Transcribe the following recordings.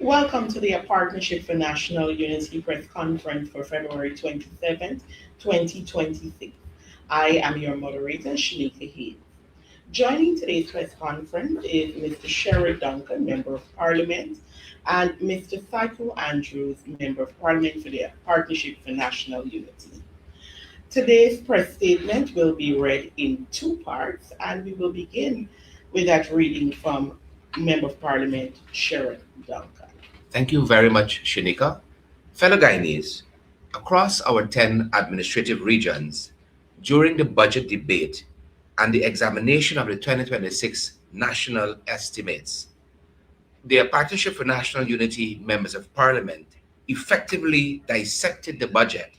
Welcome to the Partnership for National Unity press conference for February 27th, 2026. I am your moderator, Shanika Heath. Joining today's press conference is Mr. Sherod Duncan, Member of Parliament, and Mr. Saiku Andrews, Member of Parliament for the Partnership for National Unity. Today's press statement will be read in two parts, and we will begin with that reading from Member of Parliament Sherod Duncan. Thank you very much, Shanika. Fellow Guyanese, across our 10 administrative regions, during the budget debate and the examination of the 2026 national estimates, the Partnership for National Unity members of Parliament effectively dissected the budget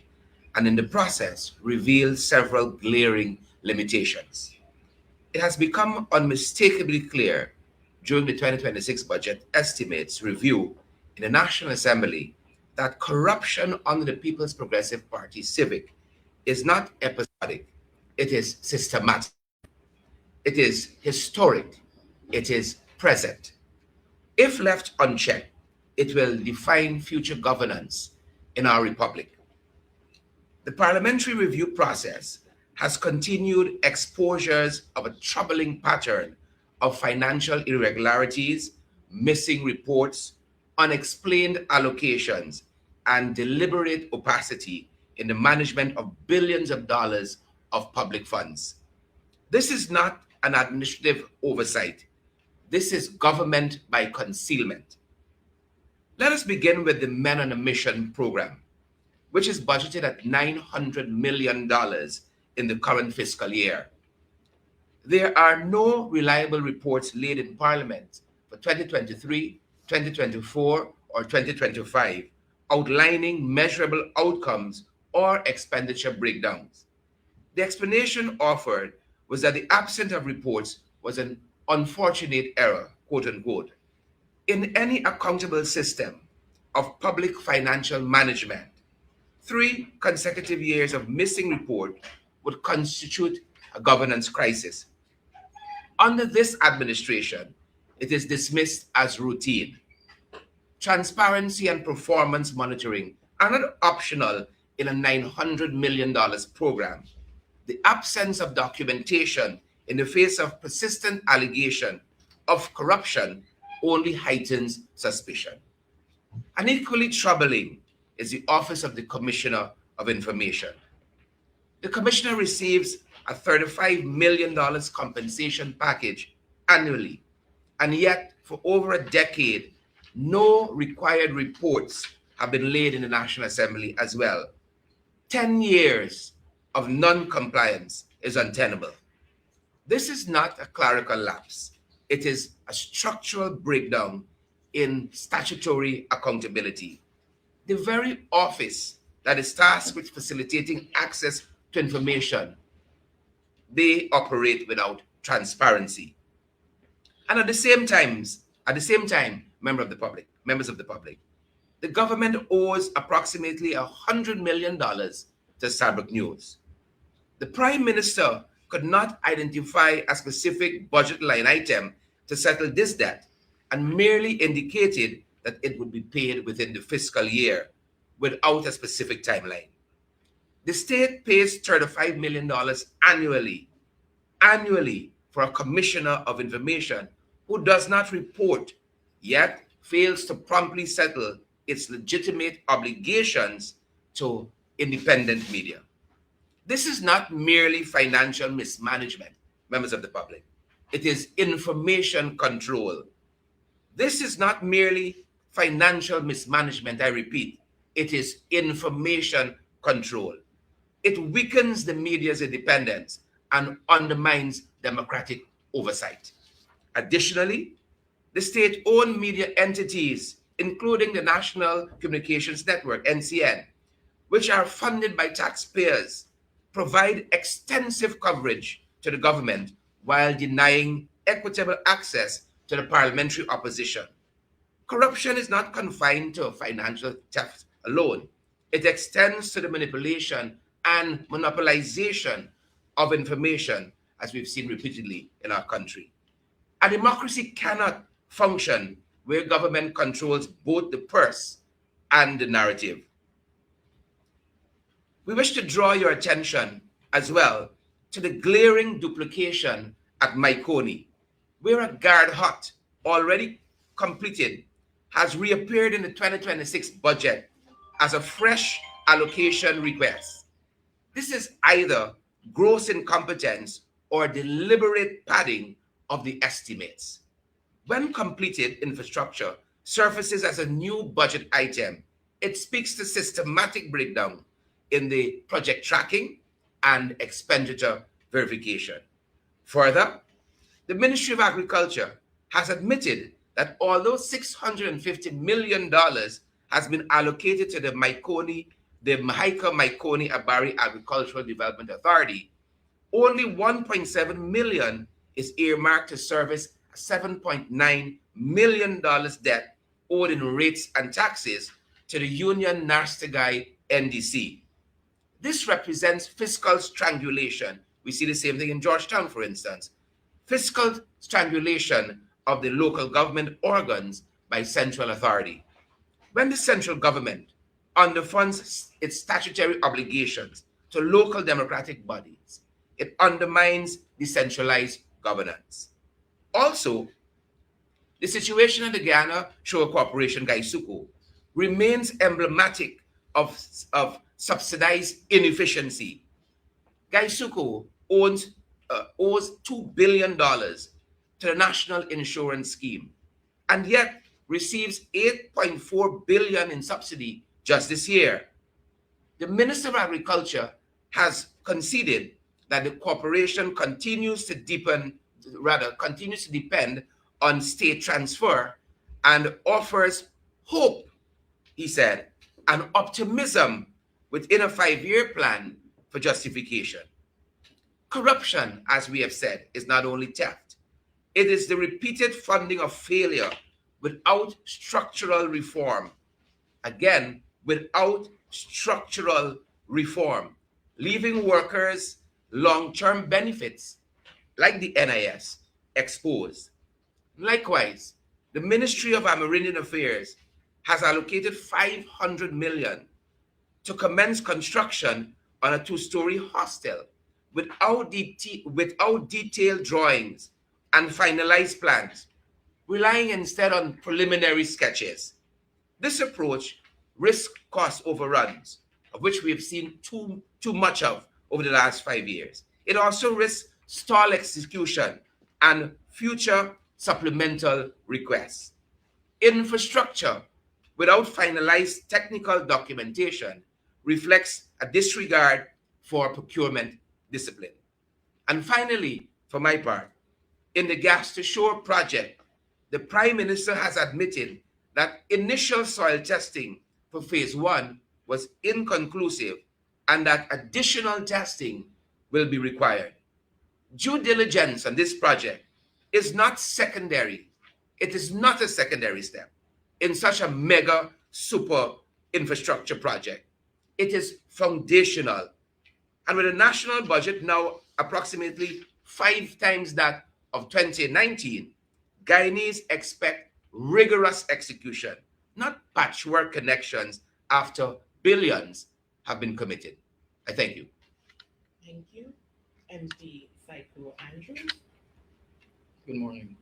and in the process revealed several glaring limitations. It has become unmistakably clear during the 2026 budget estimates review in the National Assembly that corruption under the People's Progressive Party, Civic, is not episodic, it is systematic, it is historic, it is present. If left unchecked, it will define future governance in our republic. The parliamentary review process has continued exposures of a troubling pattern of financial irregularities, missing reports, unexplained allocations, and deliberate opacity in the management of billions of dollars of public funds. This is not an administrative oversight. This is government by concealment. Let us begin with the Men on a Mission program, which is budgeted at $900 million in the current fiscal year. There are no reliable reports laid in Parliament for 2023, 2024, or 2025 outlining measurable outcomes or expenditure breakdowns. The explanation offered was that the absence of reports was an unfortunate error, quote unquote. In any accountable system of public financial management, 3 consecutive years of missing report would constitute a governance crisis. Under this administration, it is dismissed as routine. Transparency and performance monitoring are not optional in a $900 million program. The absence of documentation in the face of persistent allegation of corruption only heightens suspicion. And equally troubling is the Office of the Commissioner of Information. The Commissioner receives a $35 million compensation package annually, and yet for over a decade, no required reports have been laid in the National Assembly as well. 10 years of non-compliance is untenable. This is not a clerical lapse. It is a structural breakdown in statutory accountability. The very office that is tasked with facilitating access to information, they operate without transparency. And at the same time, members of the public, the government owes approximately $100 million to Stabroek News. The Prime Minister could not identify a specific budget line item to settle this debt and merely indicated that it would be paid within the fiscal year without a specific timeline. The state pays $35 million annually for a commissioner of information who does not report, yet fails to promptly settle its legitimate obligations to independent media. This is not merely financial mismanagement, members of the public. It is information control. This is not merely financial mismanagement, I repeat. It is information control. It weakens the media's independence and undermines democratic oversight. Additionally, the state-owned media entities, including the National Communications Network, NCN, which are funded by taxpayers, provide extensive coverage to the government while denying equitable access to the parliamentary opposition. Corruption is not confined to financial theft alone. It extends to the manipulation and monopolization of information, as we've seen repeatedly in our country. A democracy cannot function where government controls both the purse and the narrative. We wish to draw your attention as well to the glaring duplication at Myconi, where a guard hut already completed has reappeared in the 2026 budget as a fresh allocation request. This is either gross incompetence or deliberate padding of the estimates. When completed infrastructure surfaces as a new budget item, it speaks to systematic breakdown in the project tracking and expenditure verification. Further, the Ministry of Agriculture has admitted that although $650 million has been allocated to the Mahika-Myconi Abari Agricultural Development Authority, only $1.7 million is earmarked to service a $7.9 million debt owed in rates and taxes to the Union Nasty NDC. This represents fiscal strangulation. We see the same thing in Georgetown, for instance. Fiscal strangulation of the local government organs by central authority. When the central government underfunds its statutory obligations to local democratic bodies, it undermines decentralized governance. Also, the situation at the Guyana Sugar Corporation, Guyana, remains emblematic of subsidized inefficiency. Guyana owes $2 billion to the National Insurance Scheme, and yet receives $8.4 billion in subsidy just this year. The Minister of Agriculture has conceded that the corporation continues to depend on state transfer and offers hope, he said, and optimism within a 5-year plan for justification. Corruption, as we have said, is not only theft, it is the repeated funding of failure without structural reform. Again, without structural reform, leaving workers long-term benefits like the NIS exposed. Likewise, the Ministry of Amerindian Affairs has allocated $500 million to commence construction on a 2-story hostel without detailed drawings and finalized plans, relying instead on preliminary sketches. This approach risks cost overruns, of which we have seen too much of over the last 5 years. It also risks stall execution and future supplemental requests. Infrastructure without finalized technical documentation reflects a disregard for procurement discipline. And finally, for my part, in the Gas to Shore project, the Prime Minister has admitted that initial soil testing for phase 1 was inconclusive and that additional testing will be required. Due diligence on this project is not secondary. It is not a secondary step in such a mega super infrastructure project. It is foundational. And with a national budget now approximately 5 times that of 2019, Guyanese expect rigorous execution, not patchwork connections after billions have been committed. I thank you. Thank you. MP Saiku Andrews. Good morning.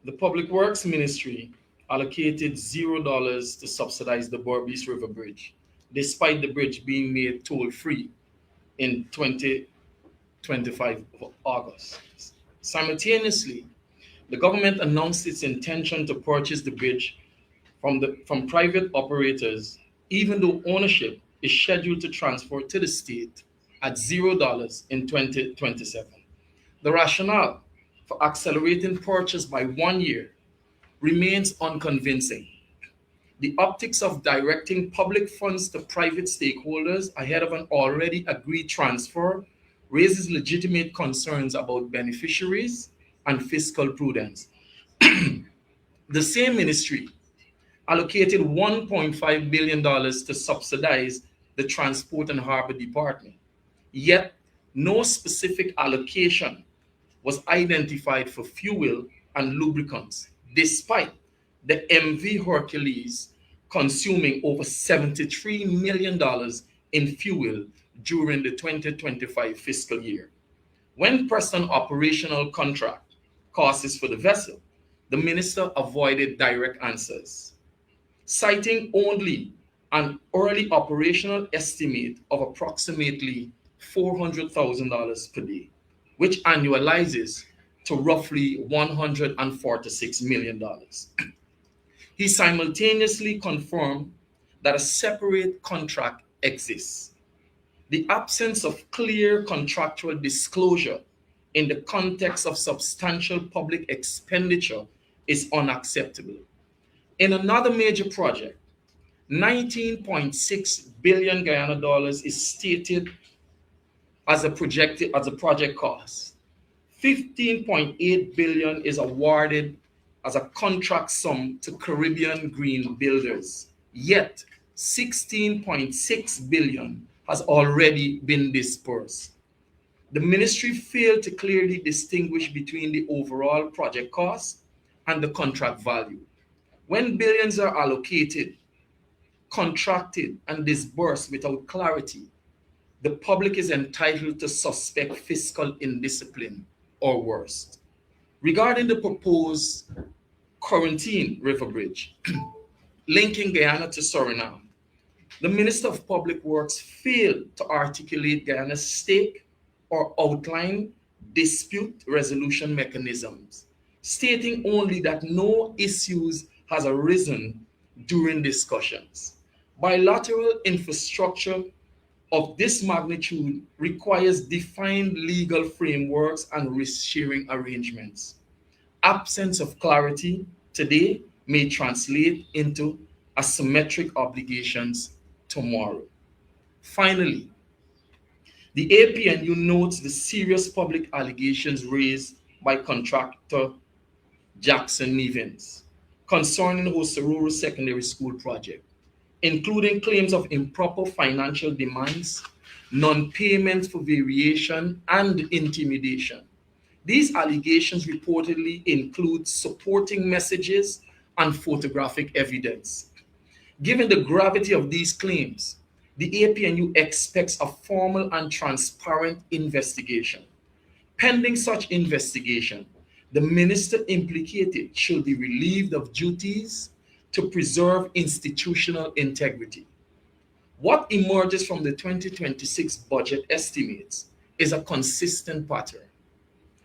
The Public Works Ministry allocated $0 to subsidize the Borbis River Bridge, despite the bridge being made toll-free in 2025 of August. Simultaneously, the government announced its intention to purchase the bridge from private operators, even though ownership is scheduled to transfer to the state at $0 in 2027. The rationale for accelerating purchase by 1 year remains unconvincing. The optics of directing public funds to private stakeholders ahead of an already agreed transfer raises legitimate concerns about beneficiaries and fiscal prudence. The same ministry allocated $1.5 billion to subsidize the Transport and Harbor Department, yet no specific allocation was identified for fuel and lubricants, despite the MV Hercules consuming over $73 million in fuel during the 2025 fiscal year. When pressed on operational contract costs for the vessel, the minister avoided direct answers, citing only an early operational estimate of approximately $400,000 per day, which annualizes to roughly $146 million. He simultaneously confirmed that a separate contract exists. The absence of clear contractual disclosure in the context of substantial public expenditure is unacceptable. In another major project, 19.6 billion Guyana dollars is stated as a project cost. 15.8 billion is awarded as a contract sum to Caribbean green builders. Yet 16.6 billion has already been dispersed. The ministry failed to clearly distinguish between the overall project cost and the contract value. When billions are allocated, contracted, and disbursed without clarity, the public is entitled to suspect fiscal indiscipline or worse. Regarding the proposed Corentyne River Bridge, linking Guyana to Suriname, the Minister of Public Works failed to articulate Guyana's stake or outline dispute resolution mechanisms, stating only that no issues has arisen during discussions. Bilateral infrastructure of this magnitude requires defined legal frameworks and risk-sharing arrangements. Absence of clarity today may translate into asymmetric obligations tomorrow. Finally, the APNU notes the serious public allegations raised by contractor Jackson Nevins concerning the Osuru Secondary School project, including claims of improper financial demands, non-payment for variation, and intimidation. These allegations reportedly include supporting messages and photographic evidence. Given the gravity of these claims, the APNU expects a formal and transparent investigation. Pending such investigation, the minister implicated should be relieved of duties to preserve institutional integrity. What emerges from the 2026 budget estimates is a consistent pattern: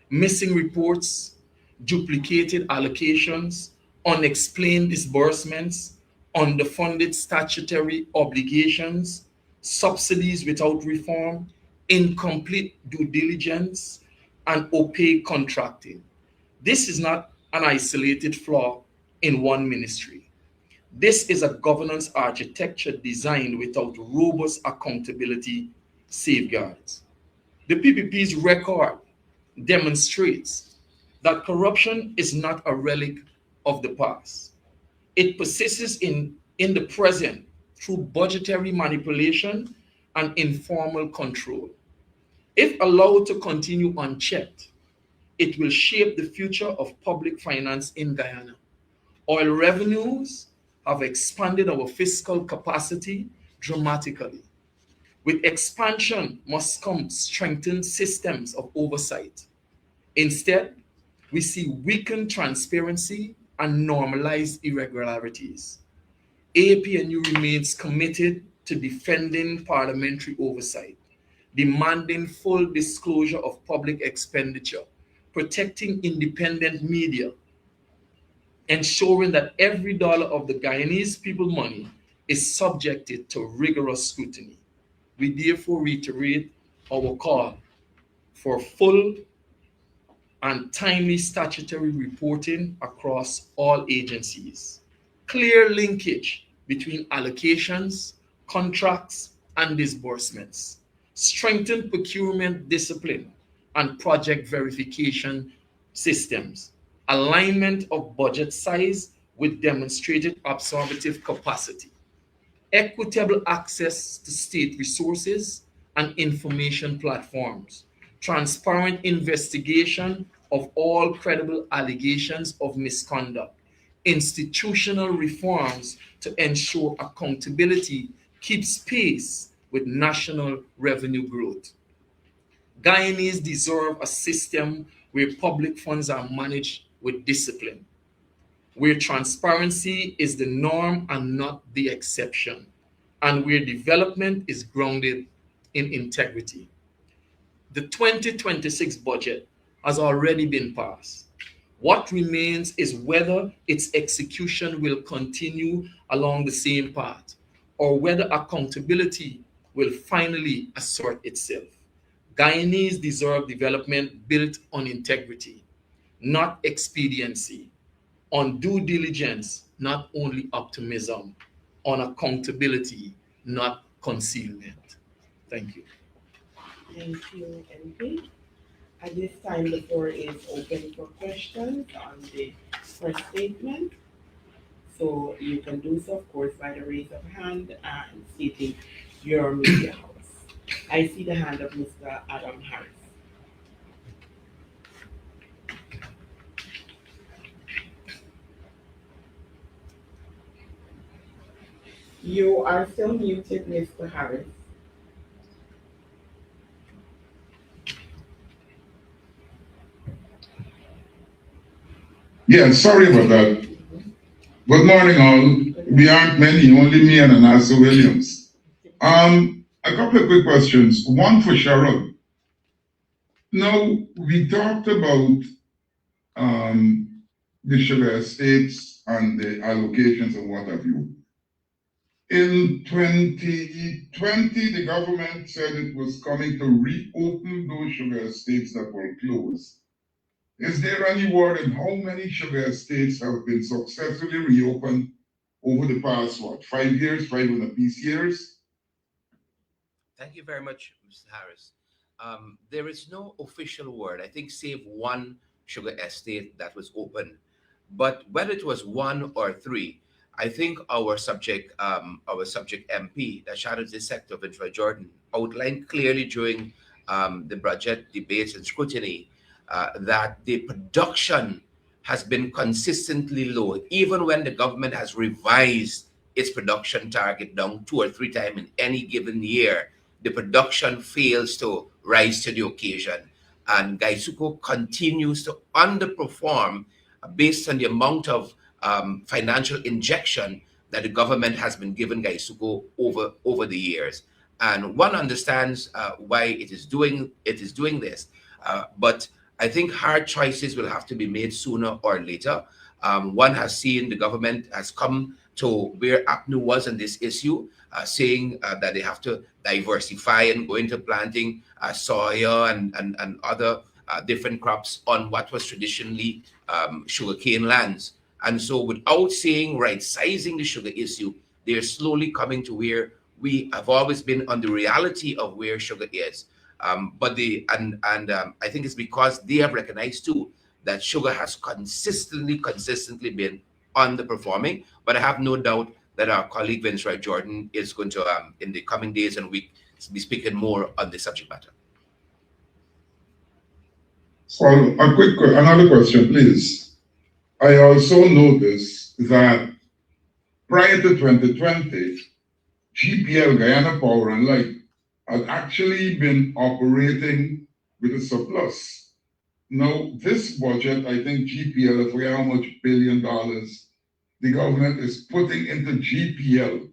missing reports, duplicated allocations, unexplained disbursements, underfunded statutory obligations, subsidies without reform, incomplete due diligence, and opaque contracting. This is not an isolated flaw in one ministry. This is a governance architecture designed without robust accountability safeguards. The PPP's record demonstrates that corruption is not a relic of the past. It persists in the present through budgetary manipulation and informal control. If allowed to continue unchecked, it will shape the future of public finance in Guyana. Oil revenues have expanded our fiscal capacity dramatically. With expansion must come strengthened systems of oversight. Instead, we see weakened transparency and normalized irregularities. APNU remains committed to defending parliamentary oversight, demanding full disclosure of public expenditure, protecting independent media, ensuring that every dollar of the Guyanese people money is subjected to rigorous scrutiny. We therefore reiterate our call for full and timely statutory reporting across all agencies, clear linkage between allocations, contracts, and disbursements, strengthened procurement discipline and project verification systems, alignment of budget size with demonstrated absorptive capacity, equitable access to state resources and information platforms, transparent investigation of all credible allegations of misconduct, institutional reforms to ensure accountability keeps pace with national revenue growth. Guyanese deserve a system where public funds are managed with discipline, where transparency is the norm and not the exception, and where development is grounded in integrity. The 2026 budget has already been passed. What remains is whether its execution will continue along the same path or whether accountability will finally assert itself. Guyanese deserve development built on integrity, not expediency, on due diligence, not only optimism, on accountability, not concealment. Thank you. Thank you, MP. At this time, the floor is open for questions on the first statement. So you can do so, of course, by the raise of hand and stating your media house. I see the hand of Mr. Adam Harris. You are still muted, Mr. Harris. Yeah, sorry about that. Good morning, all. We aren't many, only me and Anasa Williams. A couple of quick questions. One for Sherod. Now, we talked about the sugar estates and the allocations and what have you. In 2020, the government said it was coming to reopen those sugar estates that were closed. Is there any word on how many sugar estates have been successfully reopened over the past, 5 years, 5.5 years? Thank you very much, Mr. Harris. There is no official word, I think, save one sugar estate that was open. But whether it was one or three, I think our subject MP, the Sherod Dissect of Intra Jordan, outlined clearly during the budget debates and scrutiny that the production has been consistently low, even when the government has revised its production target down 2 or 3 times in any given year. The production fails to rise to the occasion, and Gaisuko continues to underperform based on the amount of financial injection that the government has been given Gaisuko over the years. And one understands why it is doing this, but I think hard choices will have to be made sooner or later. One has seen the government has come to where APNU was on this issue, saying that they have to diversify and go into planting soya and other different crops on what was traditionally sugarcane lands. And so without saying right-sizing the sugar issue, they're slowly coming to where we have always been on the reality of where sugar is. But I think it's because they have recognized too that sugar has consistently been underperforming. But I have no doubt that our colleague Vince Wright Jordan is going to, in the coming days and weeks, be speaking more on this subject matter. So another question, please. I also noticed that prior to 2020, GPL, Guyana Power and Light, had actually been operating with a surplus. Now, this budget, I think GPL, I forget how much $1 billion the government is putting into GPL.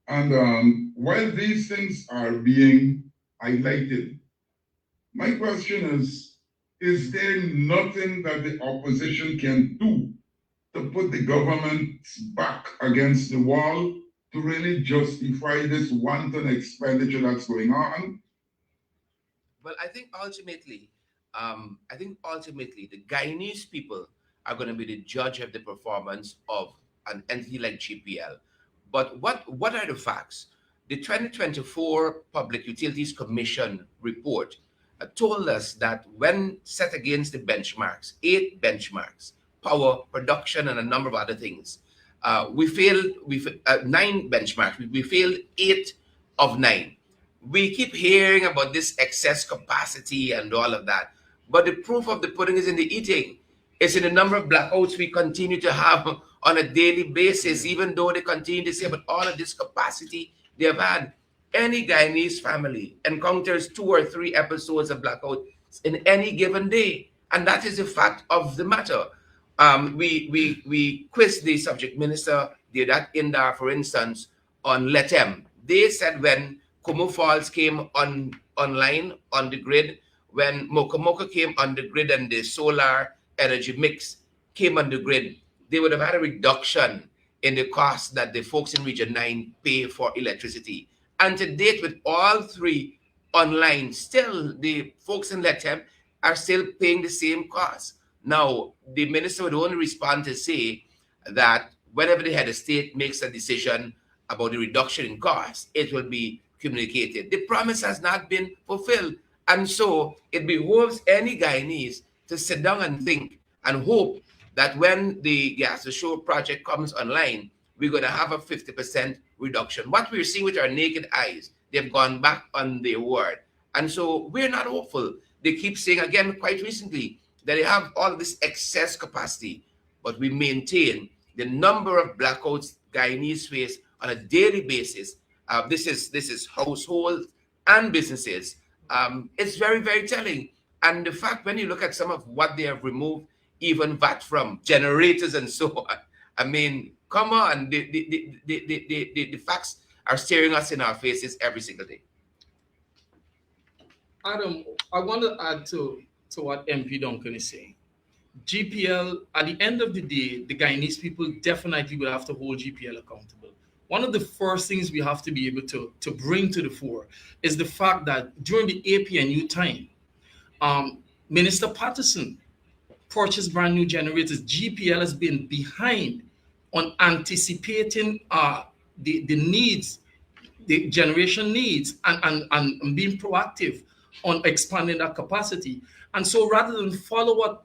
And while these things are being highlighted, my question is there nothing that the opposition can do to put the government's back against the wall to really justify this wanton expenditure that's going on? Well, I think ultimately, the Guyanese people are going to be the judge of the performance of an entity like GPL. But what are the facts? The 2024 Public Utilities Commission report told us that when set against the benchmarks, 8 benchmarks, power, production, and a number of other things, we failed 9 benchmarks. We failed 8 of 9. We keep hearing about this excess capacity and all of that, but the proof of the pudding is in the eating. It's in the number of blackouts we continue to have on a daily basis, even though they continue to say about all of this capacity they have had. Any Guyanese family encounters 2 or 3 episodes of blackout in any given day, and that is the fact of the matter. We quizzed the subject minister, the that Indar, for instance, on LETEM. They said when Como Falls came online on the grid, when Mokomoka came on the grid and the solar energy mix came on the grid, they would have had a reduction in the cost that the folks in Region 9 pay for electricity. And to date, with all 3 online, still the folks in LETEM are still paying the same cost. Now, the minister would only respond to say that whenever the head of state makes a decision about the reduction in cost, it will be communicated. The promise has not been fulfilled. And so it behoves any Guyanese to sit down and think and hope that when the Gas to Shore project comes online, we're going to have a 50% reduction. What we're seeing with our naked eyes, they've gone back on their word. And so we're not hopeful. They keep saying again quite recently that they have all this excess capacity, but we maintain the number of blackouts Guyanese face on a daily basis. This is households and businesses. It's very, very telling. And the fact when you look at some of what they have removed, even VAT from generators and so on, I mean, come on, the facts are staring us in our faces every single day. Adam, I want to add to what MP Duncan is saying. GPL, at the end of the day, the Guyanese people definitely will have to hold GPL accountable. One of the first things we have to be able to bring to the fore is the fact that during the APNU time, Minister Patterson purchased brand new generators. GPL has been behind on anticipating the needs, the generation needs, and being proactive on expanding that capacity. And so rather than follow what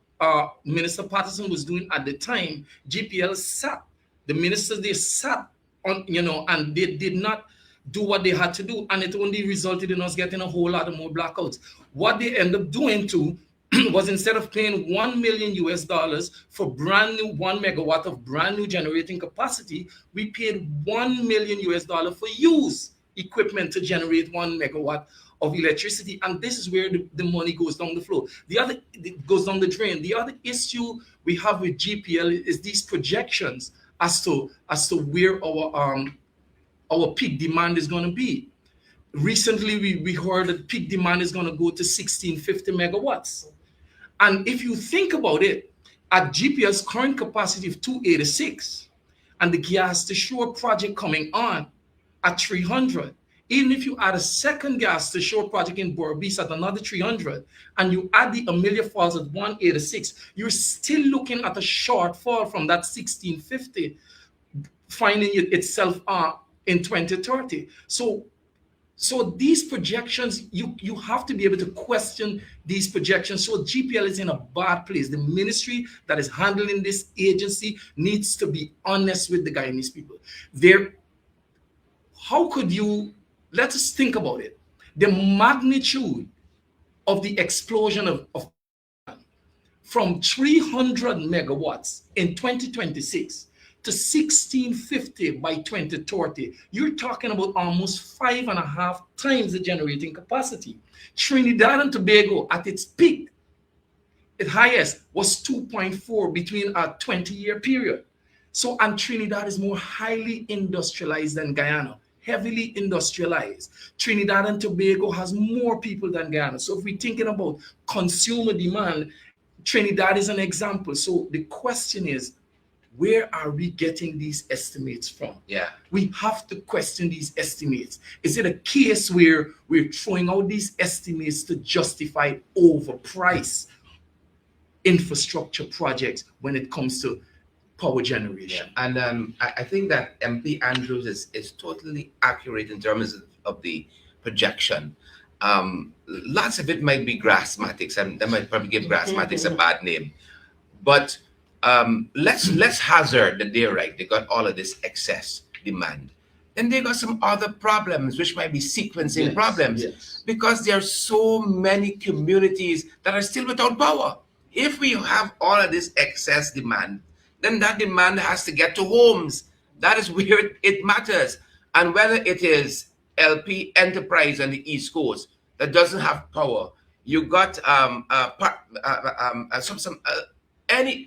Minister Patterson was doing at the time, GPL sat, the ministers, they sat on, and they did not do what they had to do. And it only resulted in us getting a whole lot of more blackouts. What they ended up doing too was instead of paying $1 million for brand new 1 megawatt of brand new generating capacity, we paid $1 million for used equipment to generate 1 megawatt of electricity. And this is where the money goes down the flow. It goes down the drain. The other issue we have with GPL is these projections as to where our peak demand is going to be. Recently, we heard that peak demand is going to go to 1650 megawatts. And if you think about it, at GPL's current capacity of 286 and the Gas to Shore project coming on at 300, even if you add a second Gas to Shore project in Borbis at another 300, and you add the Amelia Falls at 186, you're still looking at a shortfall from that 1650 finding itself in 2030. So these projections, you have to be able to question these projections. So GPL is in a bad place. The ministry that is handling this agency needs to be honest with the Guyanese people. How could you, let us think about it. The magnitude of the explosion of from 300 megawatts in 2026 to 1650 by 2030, you're talking about almost 5.5 times the generating capacity. Trinidad and Tobago at its peak, its highest, was 2.4 between a 20-year period. So, and Trinidad is more highly industrialized than Guyana, heavily industrialized. Trinidad and Tobago has more people than Guyana. So if we're thinking about consumer demand, Trinidad is an example. So the question is, where are we getting these estimates from? Yeah. We have to question these estimates. Is it a case where we're throwing out these estimates to justify overpriced infrastructure projects when it comes to power generation? Yeah. And I think that MP Andrews is totally accurate in terms of the projection. Lots of it might be grassmatics, and they might probably give grassmatics a bad name. But let's hazard that they're right. They got all of this excess demand. Then they got some other problems, which might be sequencing problems, because there are so many communities that are still without power. If we have all of this excess demand, then that demand has to get to homes. That is where it matters. And whether it is LP Enterprise on the East Coast that doesn't have power, you got any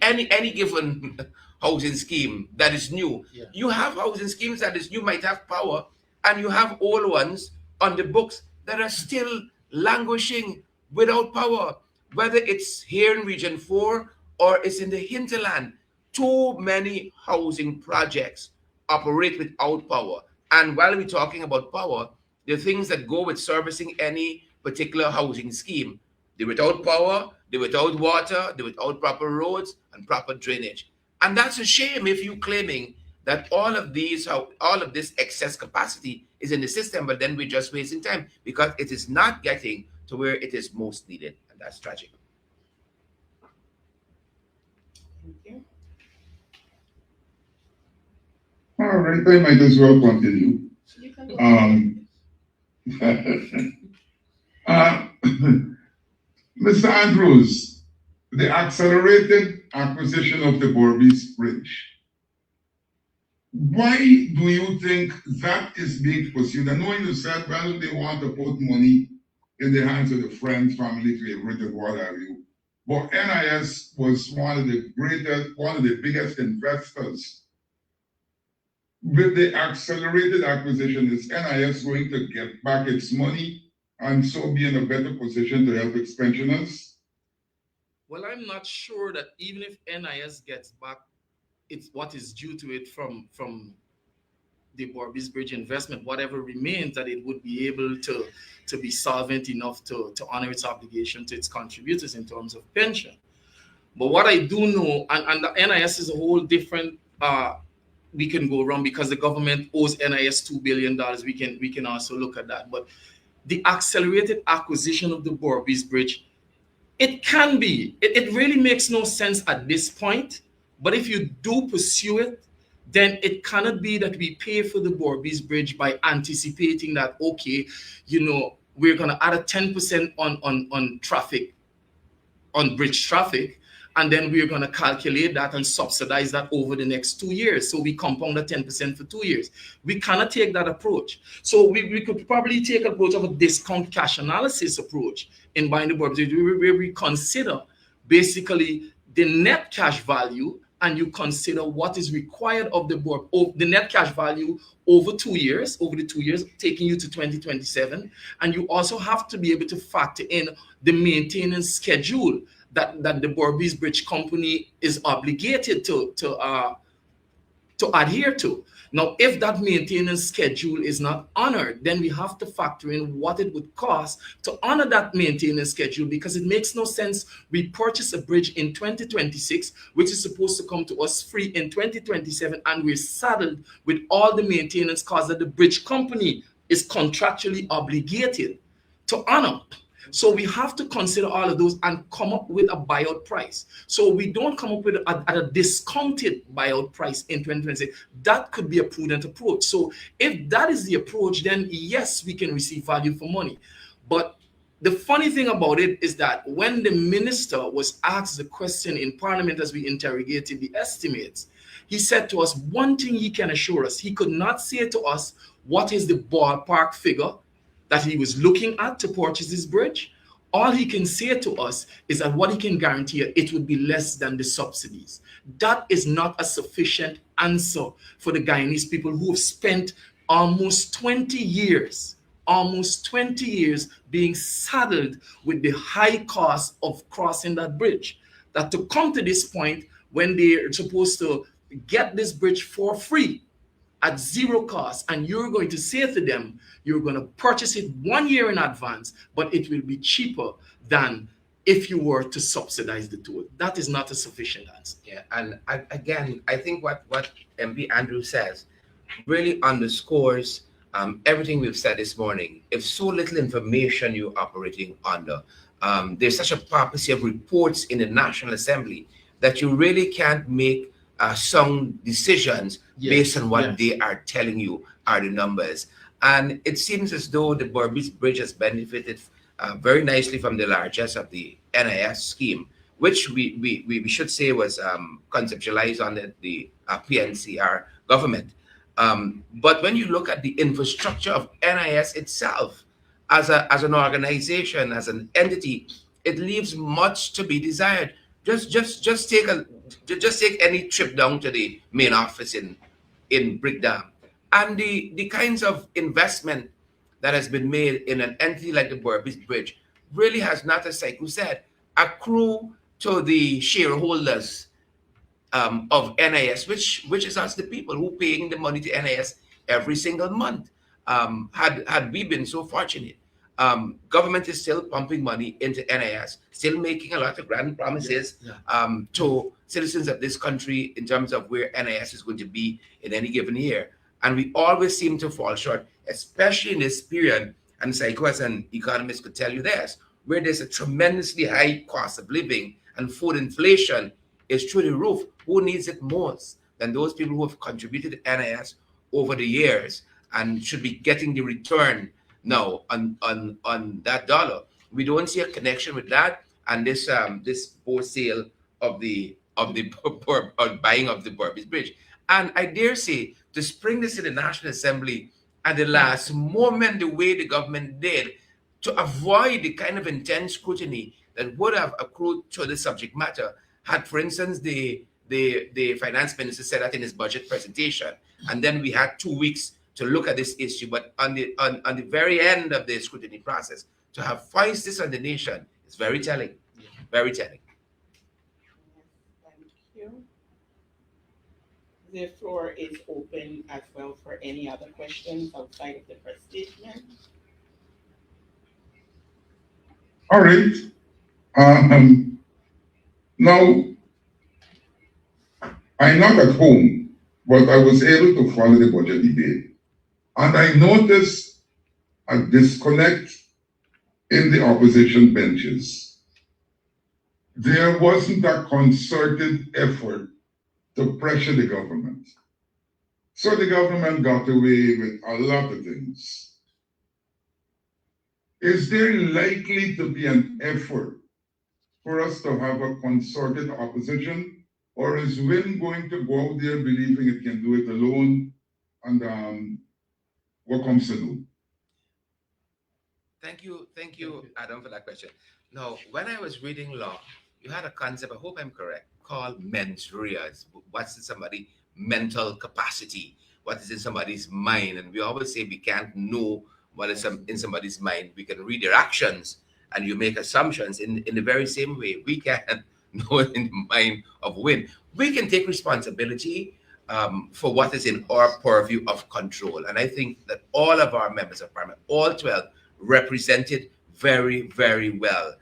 given housing scheme that is new. Yeah. You have housing schemes that is new, might have power, and you have old ones on the books that are still languishing without power, whether it's here in Region 4 or it's in the hinterland. Too many housing projects operate without power. And while we're talking about power, the things that go with servicing any particular housing scheme, they're without power, they're without water, they're without proper roads and proper drainage. And that's a shame if you're claiming that all of this excess capacity is in the system, but then we're just wasting time because it is not getting to where it is most needed. And that's tragic. Thank you. All right, I might as well continue. You can Mr. Andrews, the accelerated acquisition of the Borbis Bridge. Why do you think that is being pursued? I know you said, well, they want to put money in the hands of the friends, family, favorite, what have you. But NIS was one of the biggest investors. With the accelerated acquisition, is NIS going to get back its money and so be in a better position to help its pensioners? Well, I'm not sure that even if NIS gets back what is due to it from the Borbis Bridge investment, whatever remains, that it would be able to be solvent enough to honor its obligation to its contributors in terms of pension. But what I do know, and the NIS is a whole different we can go wrong because the government owes NIS $2 billion. We can also look at that. But the accelerated acquisition of the Borbis Bridge, it can be. It really makes no sense at this point. But if you do pursue it, then it cannot be that we pay for the Borbis Bridge by anticipating that, okay, we're going to add a 10% on traffic, on bridge traffic, and then we're going to calculate that and subsidize that over the next 2 years. So we compound the 10% for 2 years. We cannot take that approach. So we could probably take an approach of a discount cash analysis approach in buying the Borbis Bridge, where we consider basically the net cash value, and you consider what is required of the net cash value over 2 years, taking you to 2027. And you also have to be able to factor in the maintenance schedule that the Borbis Bridge Company is obligated to adhere to. Now, if that maintenance schedule is not honored, then we have to factor in what it would cost to honor that maintenance schedule, because it makes no sense we purchase a bridge in 2026, which is supposed to come to us free in 2027, and we're saddled with all the maintenance costs that the bridge company is contractually obligated to honor. So we have to consider all of those and come up with a buyout price. So we don't come up with a discounted buyout price in 2026. That could be a prudent approach. So if that is the approach, then yes, we can receive value for money. But the funny thing about it is that when the minister was asked the question in Parliament as we interrogated the estimates, he said to us, one thing he can assure us, he could not say to us what is the ballpark figure that he was looking at to purchase this bridge. All he can say to us is that what he can guarantee it would be less than the subsidies. That is not a sufficient answer for the Guyanese people who have spent almost 20 years being saddled with the high cost of crossing that bridge. That to come to this point when they're supposed to get this bridge for free, at zero cost, and you're going to say to them, you're going to purchase it 1 year in advance, but it will be cheaper than if you were to subsidize the toll. That is not a sufficient answer. Yeah, and again, I think what MP Andrews says really underscores everything we've said this morning. If so little information you're operating under, there's such a prophecy of reports in the National Assembly that you really can't make sound decisions based on what they are telling you are the numbers. And it seems as though the Borbis Bridge has benefited very nicely from the largesse of the NIS scheme, which we should say was conceptualized under the PNCR government. But when you look at the infrastructure of NIS itself, as an organization, as an entity, it leaves much to be desired. Just take any trip down to the main office in Brickdam, and the kinds of investment that has been made in an entity like the Borbis Bridge really has not, as Saiku said, accrue to the shareholders of NIS, which is us, the people who paying the money to NIS every single month. Had we been so fortunate, government is still pumping money into NIS, still making a lot of grand promises to citizens of this country in terms of where NIS is going to be in any given year. And we always seem to fall short, especially in this period, and Saiku as an economist could tell you this, where there's a tremendously high cost of living and food inflation is through the roof. Who needs it most than those people who have contributed to NIS over the years and should be getting the return now on that dollar? We don't see a connection with that and this wholesale of the buying of the Borbis Bridge. And I dare say, to spring this in the National Assembly at the last moment, the way the government did, to avoid the kind of intense scrutiny that would have accrued to the subject matter, had, for instance, the finance minister said that in his budget presentation, and then we had 2 weeks to look at this issue. But on the very end of the scrutiny process, to have foist this on the nation is very telling, very telling. Thank you. The floor is open as well for any other questions outside of the first statement. All right. Now, I'm not at home, but I was able to follow the budget debate. And I noticed a disconnect in the opposition benches. There wasn't a concerted effort to pressure the government. So the government got away with a lot of things. Is there likely to be an effort for us to have a concerted opposition, or is Win going to go out there believing it can do it alone, and what comes to do? Thank you, Adam, for that question. Now, when I was reading law, you had a concept, I hope I'm correct, called mens rea. What's in somebody's mental capacity? What is in somebody's mind? And we always say we can't know what is in somebody's mind. We can read their actions and you make assumptions. In the very same way, we can know in the mind of Win. We can take responsibility for what is in our purview of control. And I think that all of our members of parliament, all 12, represented very, very well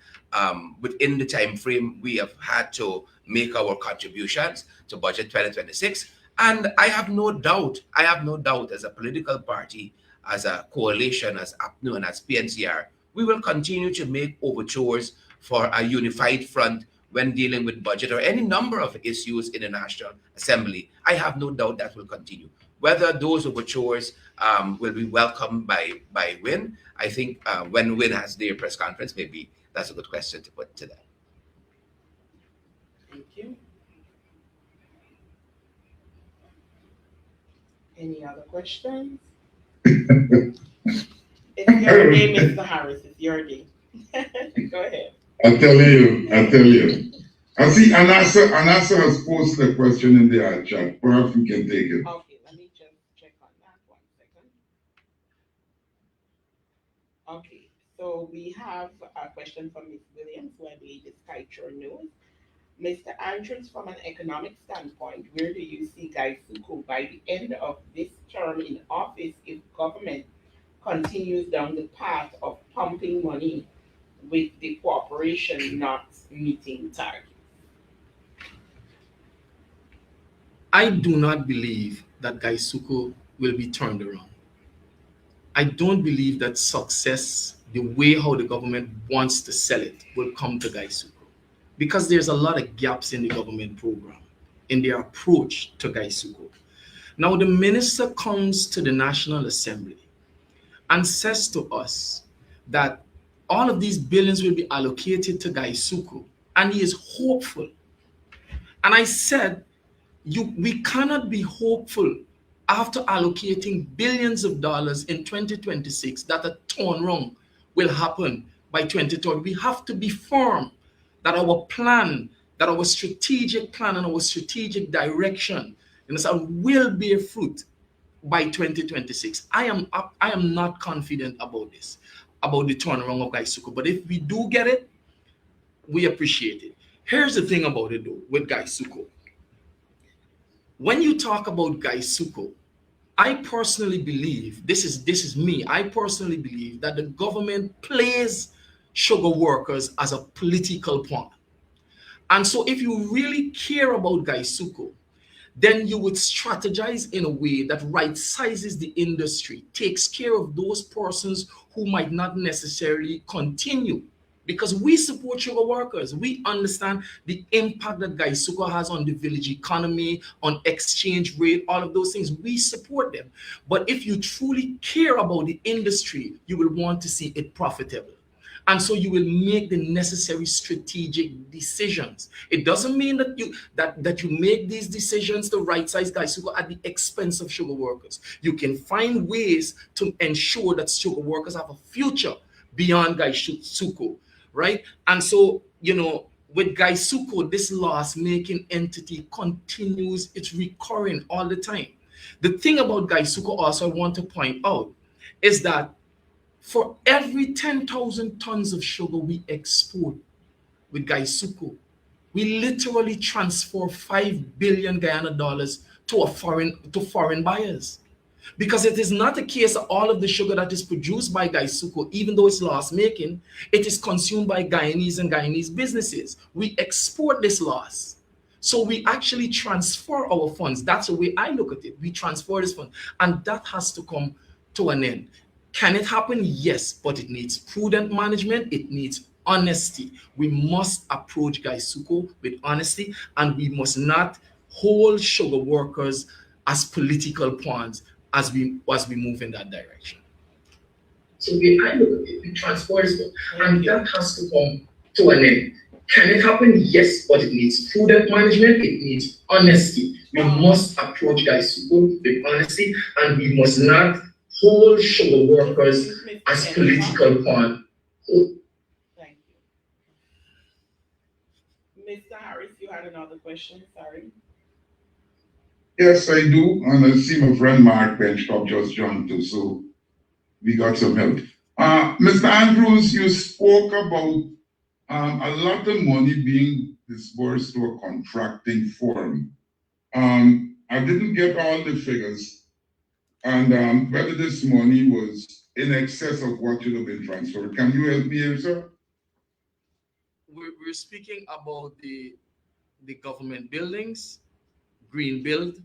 within the time frame we have had to make our contributions to budget 2026. And I have no doubt as a political party, as a coalition, as APNU and as PNCR, we will continue to make overtures for a unified front when dealing with budget or any number of issues in the National Assembly. I have no doubt that will continue. Whether those overtures will be welcomed by Win, I think when Win has their press conference, maybe that's a good question to put to them. Thank you. Any other questions? It's your day, Mr. Harris. It's your day. Go ahead. I tell you. I see Anasa has posted a question in the chat. Perhaps we can take it. Okay, let me just check on that 1 second. Okay, so we have a question from Ms. Williams, who I believe is Skytra News. Mr. Andrews, from an economic standpoint, where do you see Sugar by the end of this term in office if government continues down the path of pumping money with the corporation not meeting targets? I do not believe that Sugar will be turned around. I don't believe that success, the way how the government wants to sell it, will come to Sugar, because there's a lot of gaps in the government program, in their approach to Sugar. Now, the minister comes to the National Assembly and says to us that all of these billions will be allocated to Sugar, and he is hopeful. And I said, we cannot be hopeful after allocating billions of dollars in 2026 that a turnaround will happen by 2030. We have to be firm that our plan, that our strategic plan and our strategic direction will bear fruit by 2026. I am not confident about this, about the turnaround of Gaisuko. But if we do get it, we appreciate it. Here's the thing about it though, with Gaisuko. When you talk about Gaisuko, I personally believe, this is me, I personally believe that the government plays sugar workers as a political pawn. And so if you really care about Gaisuko, then you would strategize in a way that right sizes the industry, takes care of those persons who might not necessarily continue. Because we support sugar workers. We understand the impact that Gaisuko has on the village economy, on exchange rate, all of those things. We support them. But if you truly care about the industry, you will want to see it profitable. And so you will make the necessary strategic decisions. It doesn't mean that you make these decisions to right size Gaisuko at the expense of sugar workers. You can find ways to ensure that sugar workers have a future beyond Gaisuko, right? And so, with Gaisuko, this loss-making entity continues, it's recurring all the time. The thing about Gaisuko also I want to point out is that for every 10,000 tons of sugar we export with Gaisuko, we literally transfer 5 billion Guyana dollars to foreign buyers. Because it is not a case of all of the sugar that is produced by Gaisuko, even though it's loss making, it is consumed by Guyanese and Guyanese businesses. We export this loss. So we actually transfer our funds. That's the way I look at it. We transfer this fund, and that has to come to an end. Can it happen? Yes, but it needs prudent management. It needs honesty. We must approach Gaisuko with honesty, and we must not hold sugar workers as political pawns as we move in that direction. So I look at it, we transfer this fund, and that has to come to an end. Can it happen? Yes, but it needs prudent management. It needs honesty. We must approach Gaisuko with honesty, and we must not hold sugar workers as political pawn. Thank you. Mr. Harris, you had another question, sorry. Yes, I do, and I see my friend Mark Benchtop just joined too, so we got some help. Mr. Andrews, you spoke about a lot of money being disbursed to a contracting firm. I didn't get all the figures, and whether this money was in excess of what should have been transferred. Can you help me here, sir? We're speaking about the government buildings, green build.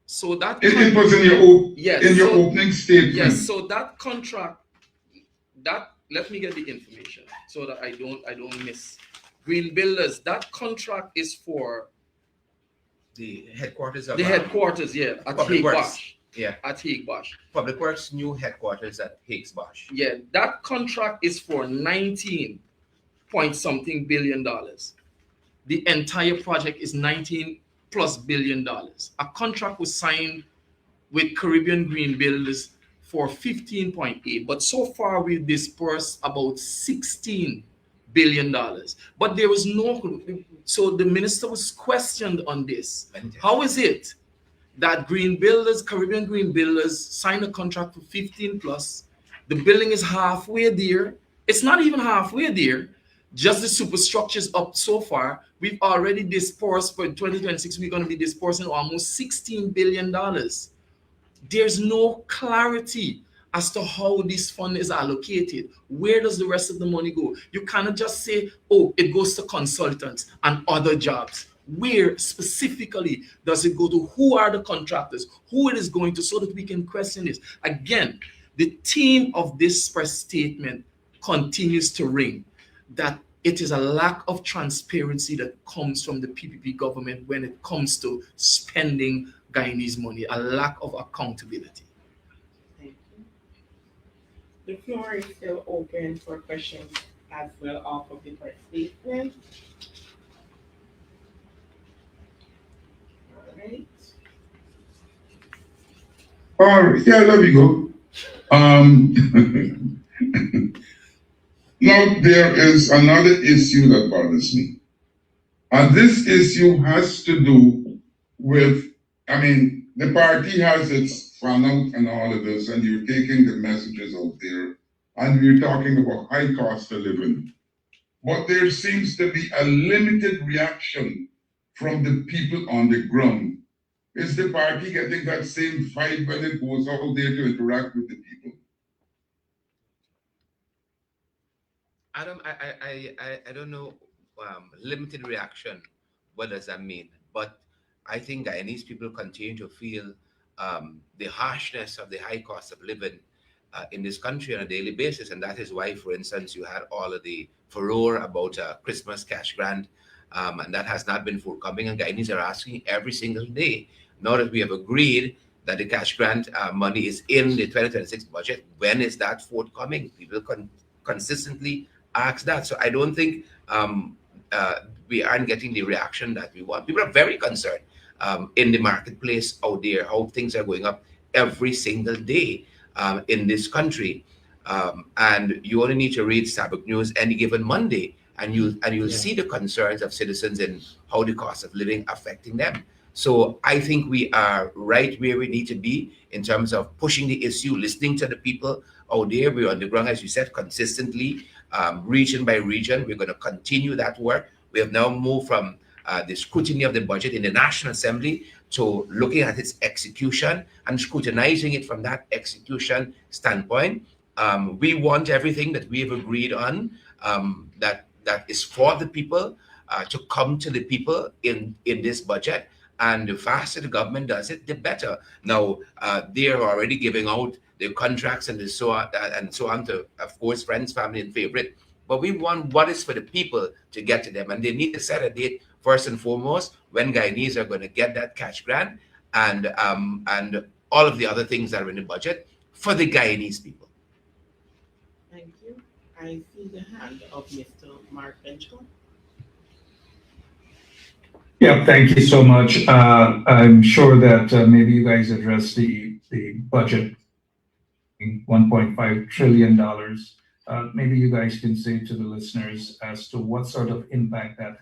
So that it was in your opening statement. Yes. So that contract, let me get the information so that I don't miss. Green builders. That contract is for the headquarters of headquarters, at Public Works. At Hague-Bosch. Public Works new headquarters at Hague-Bosch. Yeah, that contract is for 19 point something billion dollars. The entire project is 19 plus billion dollars. A contract was signed with Caribbean Green Builders for 15.8, but so far we've dispersed about 16 billion dollars. But there was so the minister was questioned on this. How is it that Caribbean Green Builders signed a contract for 15 plus, the building is halfway there, it's not even halfway there, just the superstructures up so far, we've already dispersed for 2026, we're going to be dispersing almost $16 billion. There's no clarity as to how this fund is allocated. Where does the rest of the money go? You cannot just say, oh, it goes to consultants and other jobs. Where specifically does it go to? Who are the contractors? Who it is going to, so that we can question this. Again, the theme of this press statement continues to ring, that it is a lack of transparency that comes from the PPP government when it comes to spending Guyanese money, a lack of accountability. Thank you. The floor is still open for questions as well off of the press statement. All right. All right, yeah, there we go. Now, there is another issue that bothers me. And this issue has to do with, the party has its fan out and all of this, and you're taking the messages out there, and we're talking about high cost of living. But there seems to be a limited reaction from the people on the ground. Is the party getting that same vibe when it goes out there to interact with the people? Adam, I don't know, limited reaction, what does that mean? But I think Guyanese people continue to feel the harshness of the high cost of living in this country on a daily basis. And that is why, for instance, you had all of the furore about Christmas cash grant, and that has not been forthcoming. And Guyanese are asking every single day, now that we have agreed that the cash grant money is in the 2026 budget, when is that forthcoming? People consistently ask that. So I don't think we aren't getting the reaction that we want. People are very concerned in the marketplace out there, how things are going up every single day in this country. And you only need to read Stabroek News any given Monday, and you'll see the concerns of citizens and how the cost of living affecting them. So I think we are right where we need to be in terms of pushing the issue, listening to the people out there. We're on the ground, as you said, consistently, region by region. We're going to continue that work. We have now moved from the scrutiny of the budget in the National Assembly to looking at its execution and scrutinizing it from that execution standpoint. We want everything that we have agreed on that is for the people to come to the people in this budget. And the faster the government does it, the better. Now, they're already giving out the contracts and so on to, of course, friends, family, and favorite. But we want what is for the people to get to them. And they need to set a date, first and foremost, when Guyanese are going to get that cash grant and all of the other things that are in the budget for the Guyanese people. Thank you. I see the hand of Mr. Mark Benchel. Yeah, thank you so much. I'm sure that maybe you guys addressed the budget, $1.5 trillion. Maybe you guys can say to the listeners as to what sort of impact that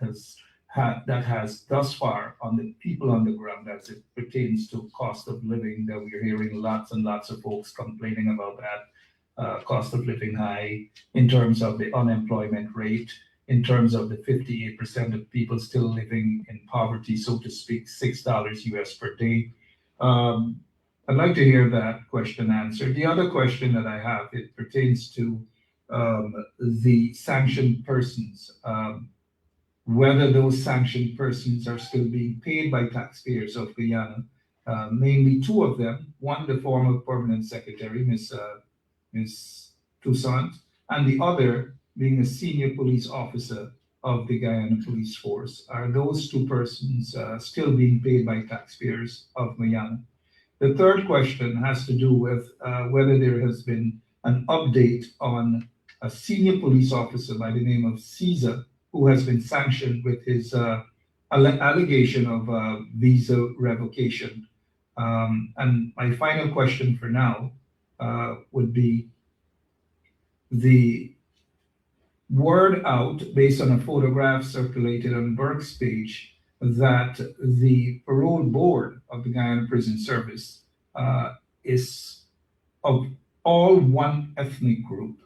has thus far on the people on the ground as it pertains to cost of living. That we're hearing lots and lots of folks complaining about that cost of living high in terms of the unemployment rate, in terms of the 58% of people still living in poverty, so to speak, $6 US per day. I'd like to hear that question answered. The other question that I have, it pertains to the sanctioned persons, whether those sanctioned persons are still being paid by taxpayers of Guyana, mainly two of them, one the former permanent secretary, Ms. Toussaint, and the other being a senior police officer of the Guyana Police Force. Are those two persons still being paid by taxpayers of Guyana? The third question has to do with whether there has been an update on a senior police officer by the name of Caesar, who has been sanctioned with his allegation of visa revocation. And my final question for now would be the word out based on a photograph circulated on Burke's page that the parole board of the Guyana Prison Service is of all one ethnic group.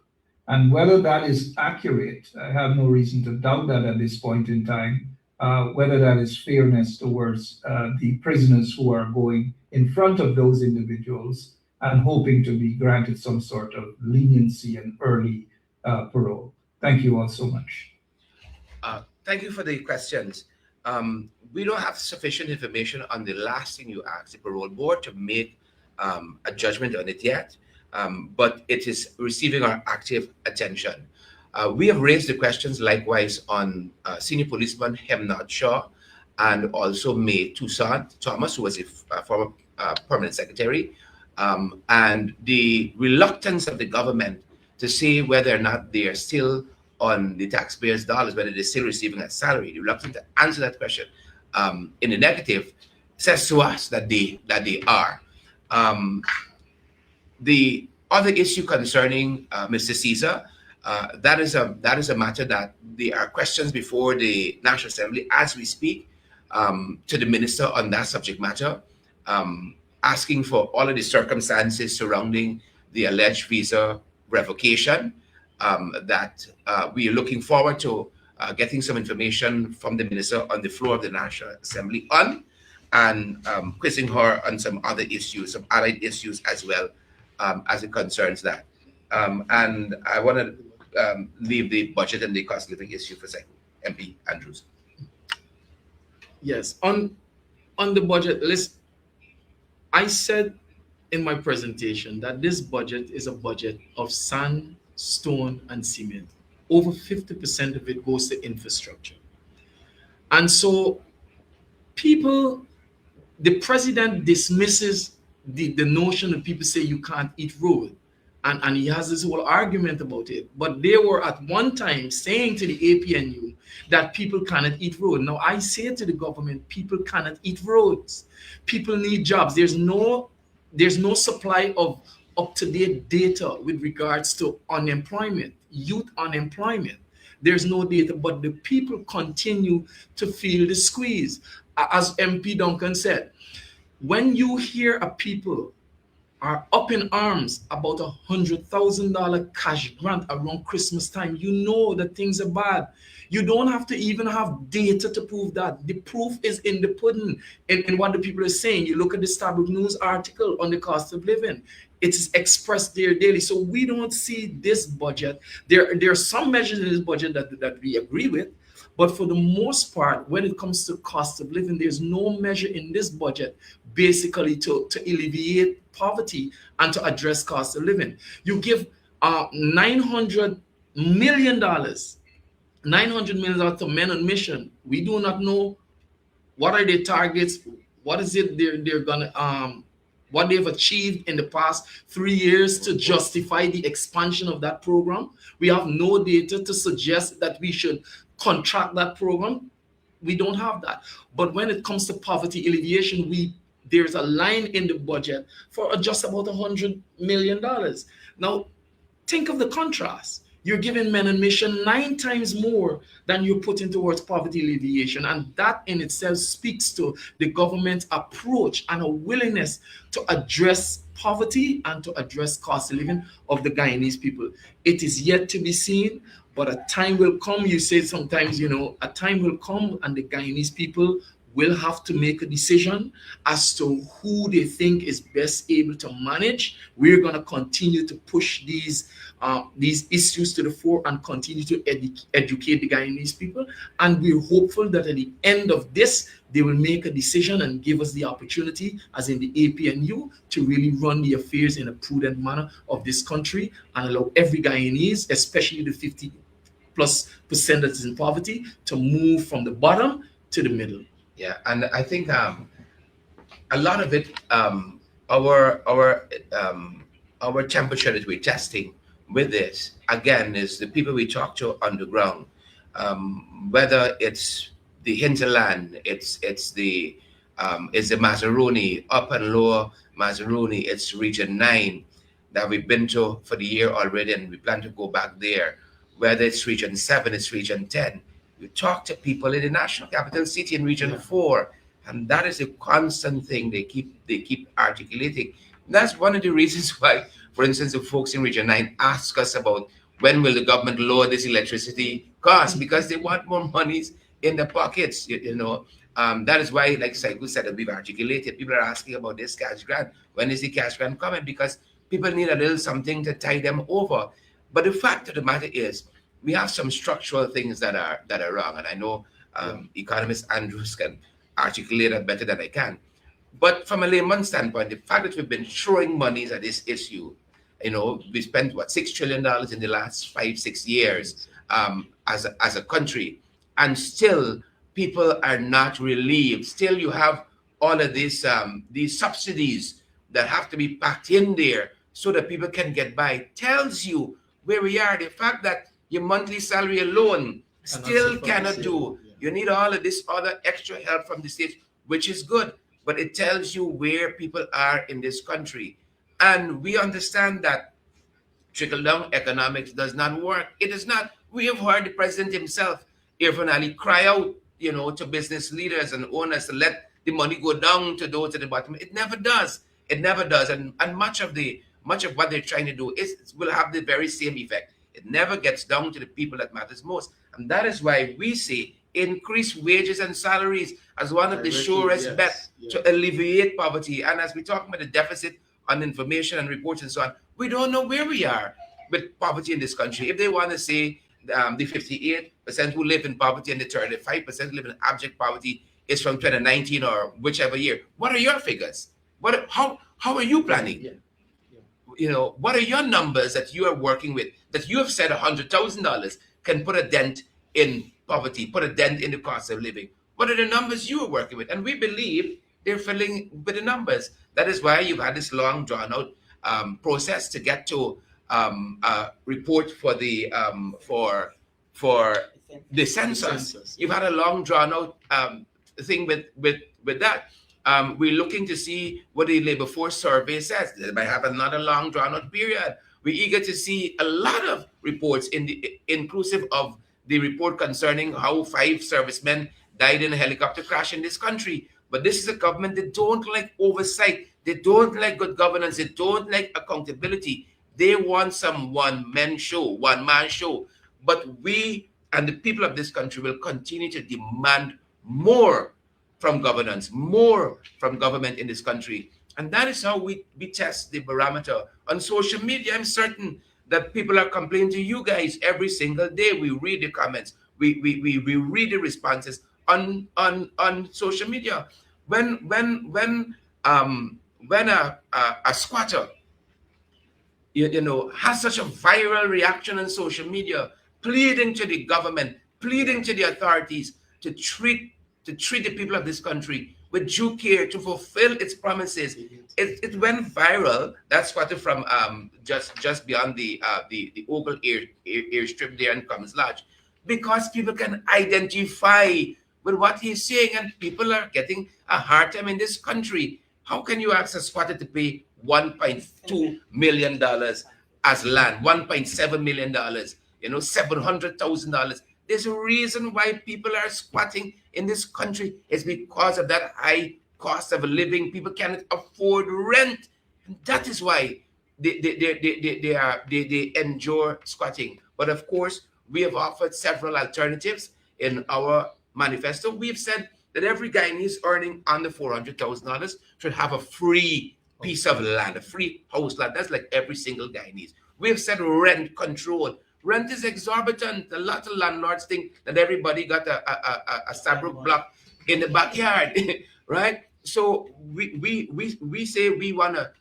And whether that is accurate, I have no reason to doubt that at this point in time, whether that is fairness towards the prisoners who are going in front of those individuals and hoping to be granted some sort of leniency and early parole. Thank you all so much. Thank you for the questions. We don't have sufficient information on the last thing you asked, the parole board, to make a judgment on it yet, but it is receiving our active attention. We have raised the questions likewise on senior policeman Hemnod Shaw and also May Toussaint Thomas, who was a former permanent secretary, and the reluctance of the government to say whether or not they are still on the taxpayers' dollars, whether they're still receiving a salary. The reluctant to answer that question in the negative says to us that they are. The other issue concerning Mr. Caesar, that is a matter that there are questions before the National Assembly as we speak to the minister on that subject matter, asking for all of the circumstances surrounding the alleged visa revocation. That we are looking forward to getting some information from the minister on the floor of the National Assembly on, and quizzing her on some other issues, some allied issues as well, as it concerns that. And I want to leave the budget and the cost of living issue for Saiku. MP Andrews. Yes, on the budget list, I said in my presentation that this budget is a budget of sand, stone, and cement. Over 50% of it goes to infrastructure. And so the president dismisses the notion that people say you can't eat road. And he has this whole argument about it. But they were at one time saying to the APNU that people cannot eat road. Now I say to the government, people cannot eat roads. People need jobs. There's no supply of up-to-date data with regards to unemployment, youth unemployment. There's no data, but the people continue to feel the squeeze. As MP Duncan said, when you hear a people are up in arms about $100,000 cash grant around Christmas time, you know that things are bad. You don't have to even have data to prove that. The proof is in the pudding, in what the people are saying. You look at the Stabroek News article on the cost of living. It is expressed there daily. So we don't see this budget. There are some measures in this budget that we agree with, but for the most part, when it comes to cost of living, there's no measure in this budget basically to alleviate poverty and to address cost of living. You give $900 million to men on mission. We do not know what are their targets, what is it they're gonna what they've achieved in the past 3 years to justify the expansion of that program. We have no data to suggest that we should contract that program. We don't have that. But when it comes to poverty alleviation, there's a line in the budget for just about $100 million. Now, think of the contrast. You're giving men on mission 9 times more than you're putting towards poverty alleviation. And that in itself speaks to the government's approach and a willingness to address poverty and to address cost of living of the Guyanese people. It is yet to be seen, but a time will come. You say sometimes, a time will come and the Guyanese people will have to make a decision as to who they think is best able to manage. We're going to continue to push these issues to the fore and continue to educate the Guyanese people. And we're hopeful that at the end of this, they will make a decision and give us the opportunity, as in the APNU, to really run the affairs in a prudent manner of this country and allow every Guyanese, especially the 50+% that is in poverty, to move from the bottom to the middle. Yeah, and I think a lot of it, our temperature that we're testing with this, again, is the people we talk to on the ground, whether it's the hinterland, it's the Mazaruni, up and lower Mazaruni, it's Region 9 that we've been to for the year already, and we plan to go back there. Whether it's Region 7, it's Region 10. We talk to people in the national capital city in Region 4, and that is a constant thing they keep articulating. And that's one of the reasons why, for instance, the folks in Region 9 ask us about when will the government lower this electricity cost, because they want more monies in the pockets. That is why, like Saiku said, that we've articulated. People are asking about this cash grant. When is the cash grant coming? Because people need a little something to tide them over. But the fact of the matter is, we have some structural things that are wrong, and I know economist Andrews can articulate that better than I can. But from a layman's standpoint, the fact that we've been throwing monies at this issue, we spent $6 trillion in the last 5-6 years as a country, and still people are not relieved. Still, you have all of these subsidies that have to be packed in there so that people can get by. Tells you where we are. The fact that Your monthly salary alone still suffice, cannot yeah. do. Yeah. You need all of this other extra help from the state, which is good, but it tells you where people are in this country. And we understand that trickle-down economics does not work. It is not. We have heard the president himself, Irfan Ali, cry out, to business leaders and owners to let the money go down to those at the bottom. It never does. It never does. And much of what they're trying to do will have the very same effect. It never gets down to the people that matters most. And that is why we say increase wages and salaries as one of the surest bets to alleviate poverty. And as we talk about the deficit on information and reports and so on, we don't know where we are with poverty in this country. If they want to say the 58% who live in poverty and the 35% live in abject poverty is from 2019 or whichever year, what are your figures? How are you planning? What are your numbers that you are working with that you have said $100,000 can put a dent in poverty, put a dent in the cost of living? What are the numbers you are working with? And we believe they're filling with the numbers. That is why you've had this long drawn out process to get to a report for the census. You've had a long drawn out thing with that. We're looking to see what the labor force survey says. They might have another long drawn out period. We're eager to see a lot of reports inclusive of the report concerning how 5 servicemen died in a helicopter crash in this country. But this is a government that don't like oversight. They don't like good governance. They don't like accountability. They want some one-man show. But we and the people of this country will continue to demand more from governance, more from government in this country. And that is how we test the barometer. On social media, I'm certain that people are complaining to you guys every single day. We read the comments. We read the responses on social media. When a squatter has such a viral reaction on social media, pleading to the government, pleading to the authorities to treat the people of this country with due care, to fulfill its promises. It went viral. That's squatter from just beyond the Ogle airstrip there in Commons Lodge, because people can identify with what he's saying, and people are getting a hard time in this country. How can you ask a squatter to pay $1.2 million as land, $1.7 million, $700,000? There's a reason why people are squatting in this country. It's because of that high cost of living. People cannot afford rent. And that is why they endure squatting. But of course, we have offered several alternatives in our manifesto. We've said that every Guyanese earning under $400,000 should have a free piece of land, a free house land. That's like every single Guyanese. We've said rent control. Rent is exorbitant. A lot of landlords think that everybody got a Stabroek block in the backyard, right? So we say we wanna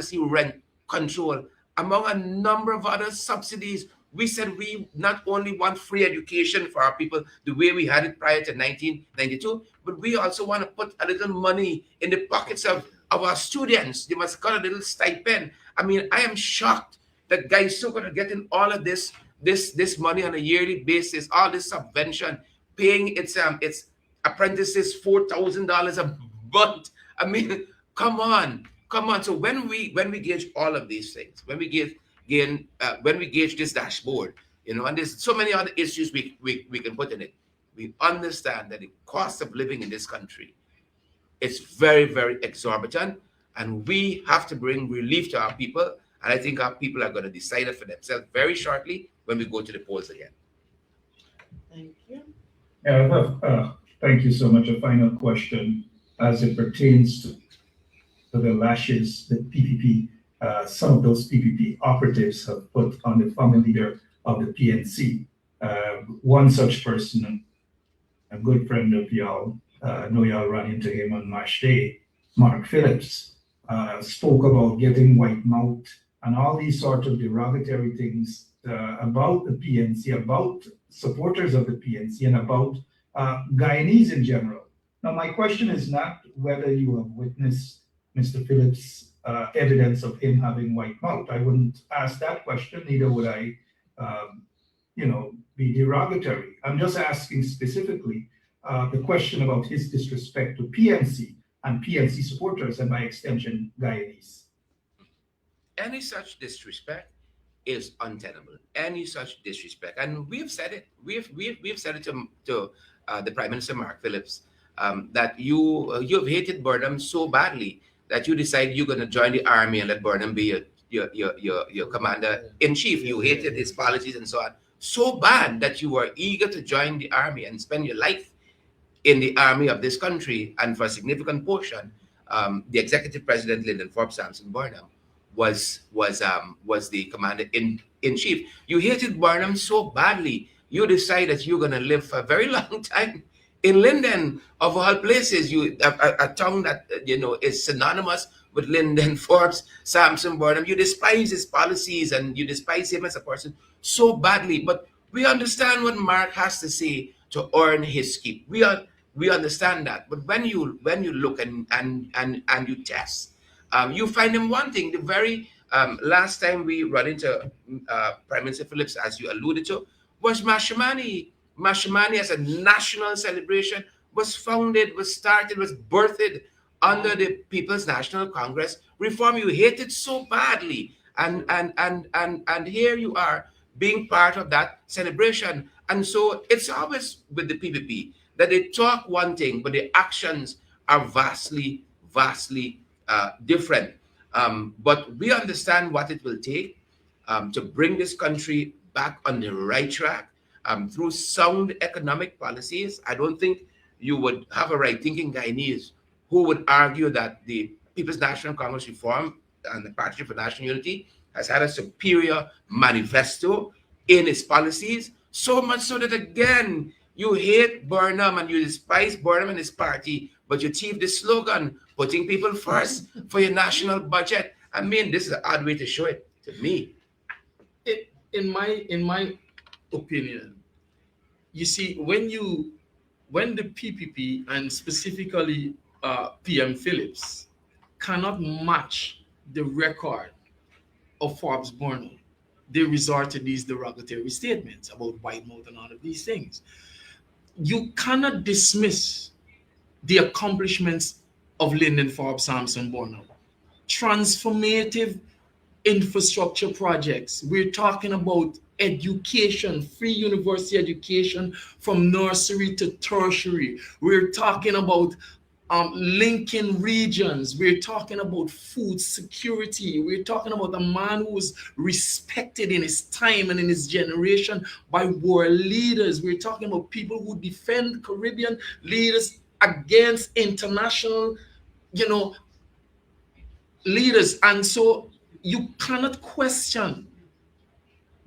see rent control among a number of other subsidies. We said we not only want free education for our people the way we had it prior to 1992, but we also want to put a little money in the pockets of our students. They must got a little stipend. I mean, I am shocked that Guyana Sugar are getting all of this money on a yearly basis, all this subvention, paying its apprentices $4,000 a month. I mean, come on. So when we gauge all of these things, when we gauge this dashboard, and there's so many other issues we can put in it, we understand that the cost of living in this country is very, very exorbitant, and we have to bring relief to our people. And I think our people are going to decide it for themselves very shortly when we go to the polls again. Thank you. Thank you so much. A final question as it pertains to the lashes that PPP, some of those PPP operatives have put on the former leader of the PNC. One such person, a good friend of y'all, I know y'all ran into him on March Day, Mark Phillips, spoke about getting white mouth and all these sorts of derogatory things about the PNC, about supporters of the PNC, and about Guyanese in general. Now, my question is not whether you have witnessed Mr. Phillips' evidence of him having white mouth. I wouldn't ask that question, neither would I be derogatory. I'm just asking specifically the question about his disrespect to PNC and PNC supporters, and by extension, Guyanese. Any such disrespect is untenable. Any such disrespect, and we've said it. We've said it to the Prime Minister Mark Phillips that you've hated Burnham so badly that you decide you're going to join the army and let Burnham be your commander in chief. You hated his policies and so on so bad that you were eager to join the army and spend your life in the army of this country. And for a significant portion, the executive president Lyndon Forbes Sampson Burnham was the commander in chief. You hated Burnham so badly, you decided that you're going to live for a very long time in Linden, of all places. A town that is synonymous with Lyndon Forbes Sampson Burnham. You despise his policies and you despise him as a person so badly. But we understand what Mark has to say to earn his keep. We understand that. But when you look and you test, you find him wanting. The very last time we run into Prime Minister Phillips, as you alluded to, was Mashimani. Mashimani as a national celebration was founded, was started, was birthed under the People's National Congress reform. You hate it so badly. And here you are being part of that celebration. And so it's always with the PPP that they talk one thing, but the actions are vastly different. But we understand what it will take to bring this country back on the right track through sound economic policies. I don't think you would have a right-thinking Guyanese who would argue that the People's National Congress reform and the Partnership for National Unity has had a superior manifesto in its policies, so much so that, again, you hate Burnham and you despise Burnham and his party, but you achieve the slogan, putting people first for your national budget. I mean, this is an odd way to show it to me. In my opinion, you see, when the PPP and specifically PM Phillips cannot match the record of Forbes Burnham, they resort to these derogatory statements about white mouth and all of these things. You cannot dismiss the accomplishments of Lyndon Forbes Sampson Burnham. Transformative infrastructure projects. We're talking about education, free university education from nursery to tertiary. We're talking about linking regions. We're talking about food security. We're talking about a man who was respected in his time and in his generation by world leaders. We're talking about people who defend Caribbean leaders against international, leaders. And so you cannot question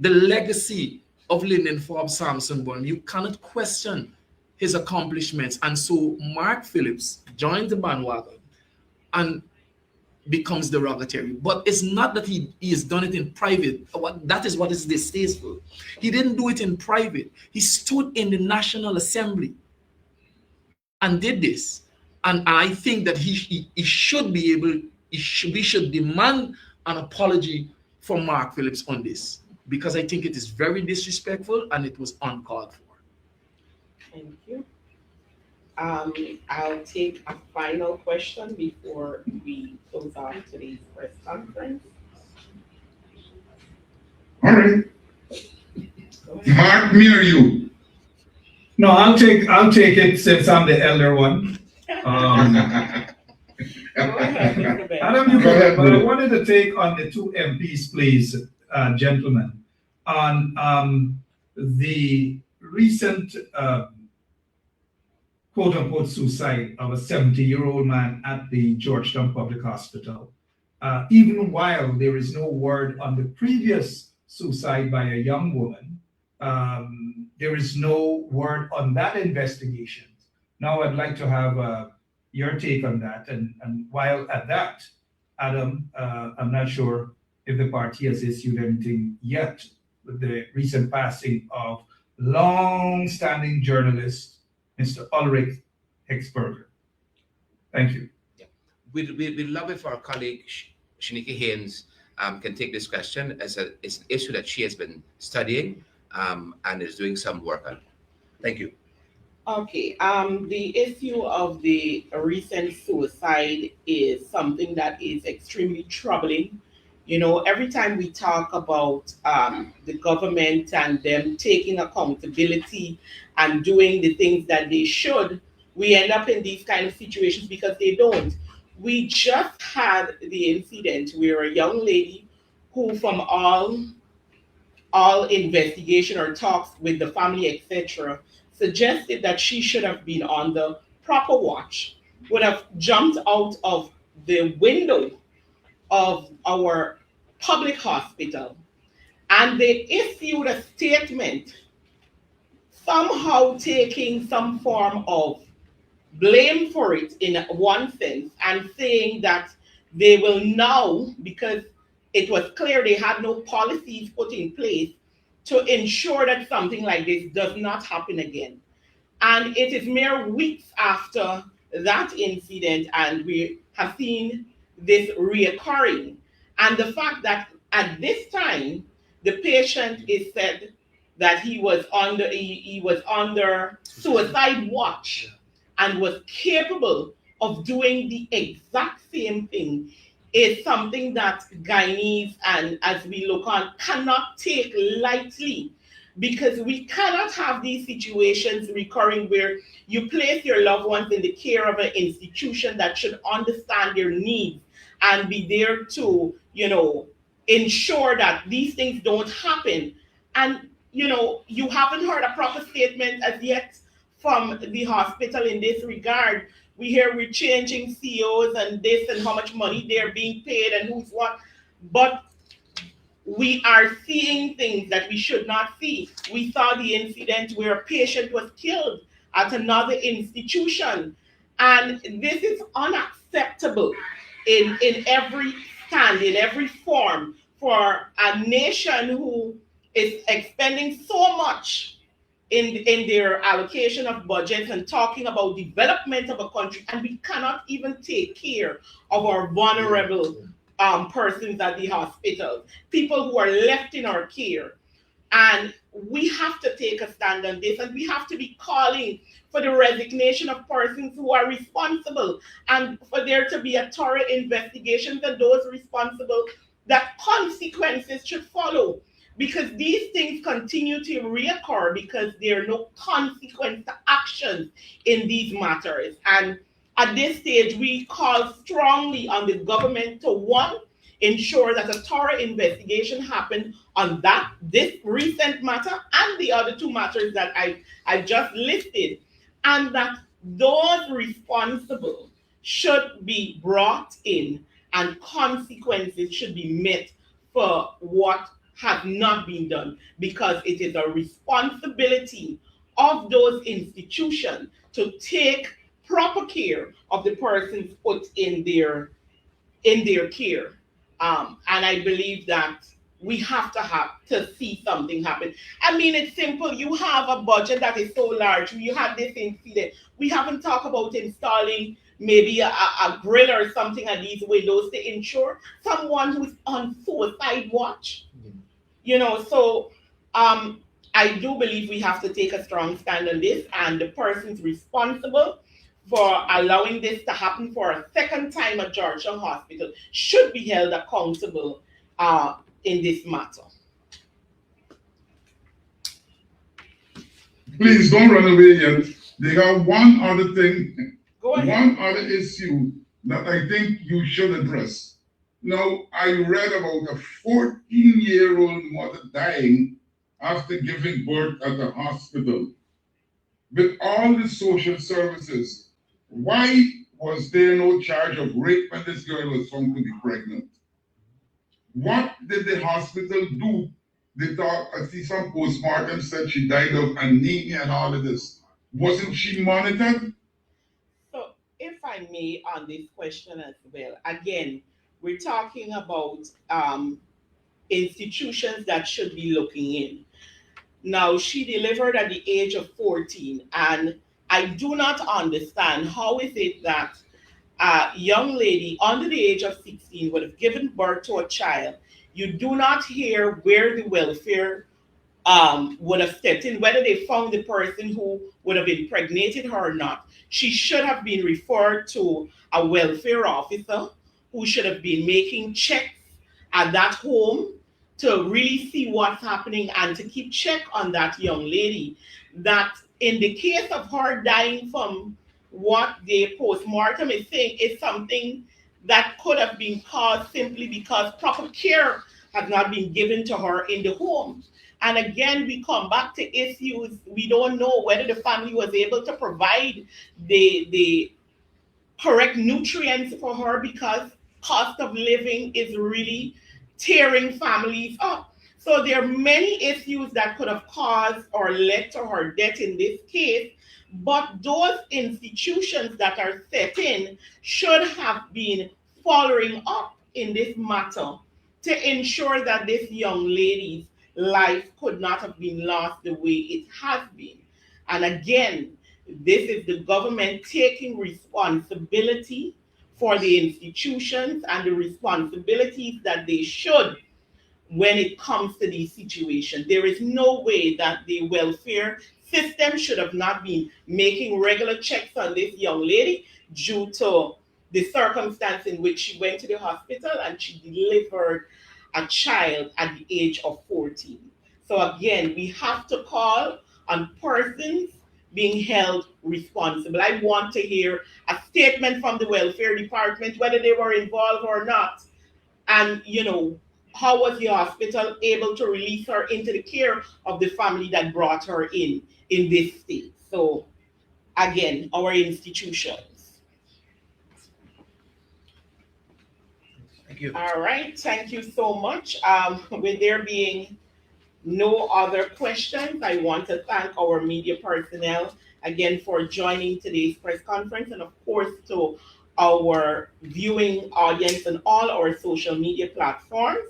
the legacy of Lyndon Forbes Sampson Burnham. You cannot question his accomplishments. And so Mark Phillips joins the bandwagon and becomes derogatory. But it's not that he has done it in private. That is what is distasteful. He didn't do it in private. He stood in the National Assembly and did this. And I think that he should be able, we should demand an apology from Mark Phillips on this, because I think it is very disrespectful and it was uncalled for. Thank you. I'll take a final question before we close off today's press conference. All right. Mark, me or you? No, I'll take it since I'm the elder one. Adam, you go ahead, but I wanted to take on the two MPs, please, gentlemen, on the recent quote-unquote suicide of a 70-year-old man at the Georgetown Public Hospital. Even while there is no word on the previous suicide by a young woman, there is no word on that investigation. Now I'd like to have your take on that. And while at that, Adam, I'm not sure if the party has issued anything yet with the recent passing of long-standing journalist, Mr. Ulrich Hexberger. Thank you. Yeah. We'd love if our colleague Shanika Haynes can take this question as it's an issue that she has been studying and is doing some work on. Thank you. Okay, the issue of the recent suicide is something that is extremely troubling. You know, every time we talk about the government and them taking accountability and doing the things that they should, we end up in these kind of situations because they don't. We just had the incident where a young lady who, from all investigation or talks with the family, etc., suggested that she should have been on the proper watch, would have jumped out of the window of our public hospital, and they issued a statement somehow taking some form of blame for it in one sense and saying that they will now, because it was clear they had no policies put in place to ensure that something like this does not happen again. And it is mere weeks after that incident, and we have seen this reoccurring. And the fact that at this time, the patient is said that he was under suicide watch and was capable of doing the exact same thing is something that Guyanese, and as we look on, cannot take lightly, because we cannot have these situations recurring where you place your loved ones in the care of an institution that should understand their needs and be there to, ensure that these things don't happen. And, you haven't heard a proper statement as yet from the hospital in this regard. We hear we're changing CEOs and this and how much money they're being paid and who's what. But we are seeing things that we should not see. We saw the incident where a patient was killed at another institution. And this is unacceptable in every stand, in every form, for a nation who is expending so much in their allocation of budgets and talking about development of a country, and we cannot even take care of our vulnerable persons at the hospitals, people who are left in our care. And we have to take a stand on this, and we have to be calling for the resignation of persons who are responsible, and for there to be a thorough investigation of those responsible, that consequences should follow. Because these things continue to reoccur because there are no consequence to actions in these matters. And at this stage, we call strongly on the government to, one, ensure that a thorough investigation happen on this recent matter and the other two matters that I just listed, and that those responsible should be brought in and consequences should be met for what have not been done, because it is a responsibility of those institutions to take proper care of the persons put in their care. And I believe that we have to see something happen. I mean, it's simple. You have a budget that is so large. You have this incident. We haven't talked about installing maybe a grill or something at these windows to ensure someone who's on suicide watch. So I do believe we have to take a strong stand on this, and the persons responsible for allowing this to happen for a second time at Georgetown Hospital should be held accountable in this matter. Please don't run away yet. They got one other thing, Go ahead. one other issue that I think you should address. Now, I read about a 14-year-old mother dying after giving birth at the hospital. With all the social services, why was there no charge of rape when this girl was found to be pregnant? What did the hospital do? They thought, I see some postmortem said she died of anemia and all of this. Wasn't she monitored? So, if I may, on this question as well, again, we're talking about institutions that should be looking in. Now, she delivered at the age of 14, and I do not understand how is it that a young lady under the age of 16 would have given birth to a child. You do not hear where the welfare would have stepped in, whether they found the person who would have impregnated her or not. She should have been referred to a welfare officer who should have been making checks at that home to really see what's happening and to keep check on that young lady. That in the case of her dying from what the postmortem is saying is something that could have been caused simply because proper care has not been given to her in the home. And again, we come back to issues. We don't know whether the family was able to provide the correct nutrients for her because cost of living is really tearing families up. So there are many issues that could have caused or led to her death in this case. But those institutions that are set in should have been following up in this matter to ensure that this young lady's life could not have been lost the way it has been. And again, this is the government taking responsibility for the institutions and the responsibilities that they should when it comes to these situations. There is no way that the welfare system should have not been making regular checks on this young lady due to the circumstance in which she went to the hospital and she delivered a child at the age of 14. So again, we have to call on persons being held responsible. I want to hear a statement from the welfare department, whether they were involved or not. And, how was the hospital able to release her into the care of the family that brought her in this state? So again, our institutions. Thank you. All right, thank you so much. With there being no other questions, I want to thank our media personnel again for joining today's press conference, and of course to our viewing audience on all our social media platforms.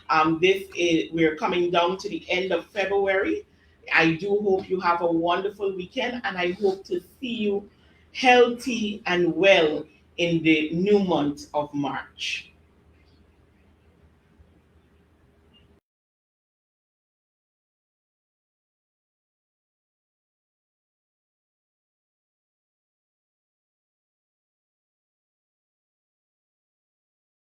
We're coming down to the end of February. I do hope you have a wonderful weekend, and I hope to see you healthy and well in the new month of March.